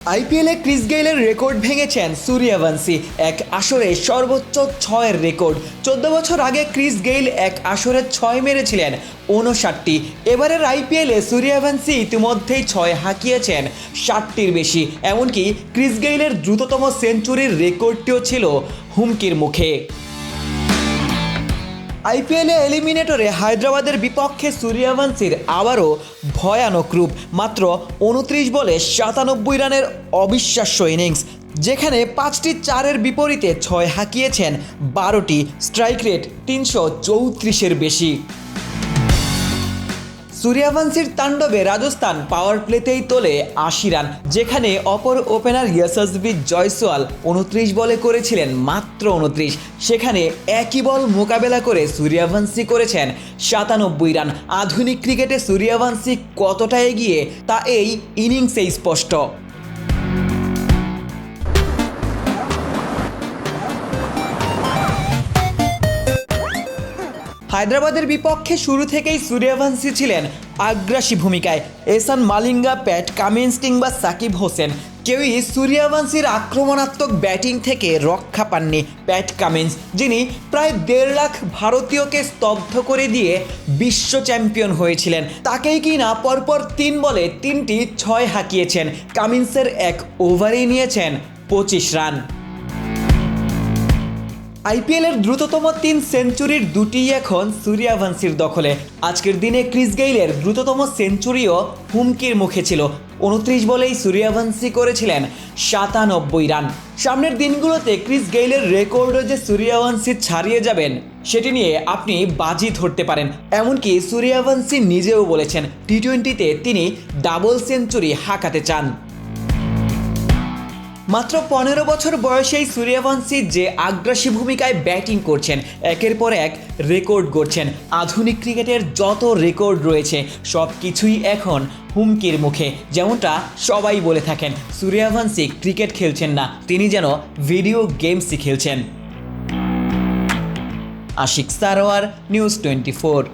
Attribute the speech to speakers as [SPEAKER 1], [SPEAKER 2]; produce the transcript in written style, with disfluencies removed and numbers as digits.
[SPEAKER 1] আইপিএলে Chris গেইলের record ভেঙেছেন Suryavanshi. এক আসরে সর্বোচ্চ 6-এর রেকর্ড। 14 বছর আগে ক্রিস গেইল এক আসরে 6 মেরেছিলেন 59টি। এবারের আইপিএলে সূর্যবংশী ইতিমধ্যেই 6 হাঁকিয়েছেন 60টির বেশি। এমনকি ক্রিস গেইলের দ্রুততম সেঞ্চুরির রেকর্ডটিও ছিল হুমকির মুখে। আইপিএলে এলিমিনেটরে হায়দ্রাবাদের বিপক্ষে সূর্যবংশীর আবারও ভয়ানক রূপ। মাত্র 29 বলে 97 রানের অবিশ্বাস্য ইনিংস, যেখানে 5টি 4-এর বিপরীতে 6 হাঁকিয়েছেন 12টি। স্ট্রাইক রেট 334-এর বেশি। সূর্যবংশীর তাণ্ডবে রাজস্থান পাওয়ার প্লেতেই তোলে 80 রান, যেখানে অপর ওপেনার যশস্বী জয়সওয়াল 29 বলে করেছিলেন মাত্র 29। সেখানে একই বল মোকাবেলা করে সূর্যবংশী করেছেন 97 রান। আধুনিক ক্রিকেটে সূর্যবংশী কতটা এগিয়ে তা এই ইনিংসেই স্পষ্ট। হায়দ্রাবাদের বিপক্ষে শুরু থেকেই সূর্যবংশী ছিলেন আগ্রাসী ভূমিকায়। এহসান মালিঙ্গা, প্যাট কামিন্স কিংবা সাকিব হোসেন কেউই সূর্যবংশীর আক্রমণাত্মক ব্যাটিং থেকে রক্ষা পাননি। প্যাট কামিন্স, যিনি প্রায় 1.5 লাখ ভারতীয়কে স্তব্ধ করে দিয়ে বিশ্ব চ্যাম্পিয়ন হয়েছিলেন, তাকেই কিনা পরপর 3 বলে 3টি 6 হাঁকিয়েছেন। কামিন্সের এক ওভারেই নিয়েছেন 25 রান। আইপিএলের দ্রুততম 3 সেঞ্চুরির 2টিই এখন সূর্যবংশীর দখলে। আজকের দিনে ক্রিস গেইলের দ্রুততম সেঞ্চুরিও হুমকির মুখে ছিল। 29 বলেই সূর্যবংশী করেছিলেন 97 রান। সামনের দিনগুলোতে ক্রিস গেইলের রেকর্ডও যে সূর্যবংশী ছাড়িয়ে যাবেন, সেটি নিয়ে আপনি বাজি ধরতে পারেন। এমনকি সূর্যবংশী নিজেও বলেছেন টি-20তে তিনি ডাবল সেঞ্চুরি হাঁকাতে চান। মাত্র 15 বছর বয়সেই সূর্যবংশী যে আগ্রাসী ভূমিকায় ব্যাটিং করছেন, একের পর এক রেকর্ড গড়ছেন। আধুনিক ক্রিকেটের যত রেকর্ড রয়েছে সব কিছুই এখন হুমকির মুখে। যেমনটা সবাই বলে থাকেন, সূর্যবংশী ক্রিকেট খেলছেন না, তিনি যেন ভিডিও গেমসই খেলছেন। আশিক সারোয়ার, নিউজ 24।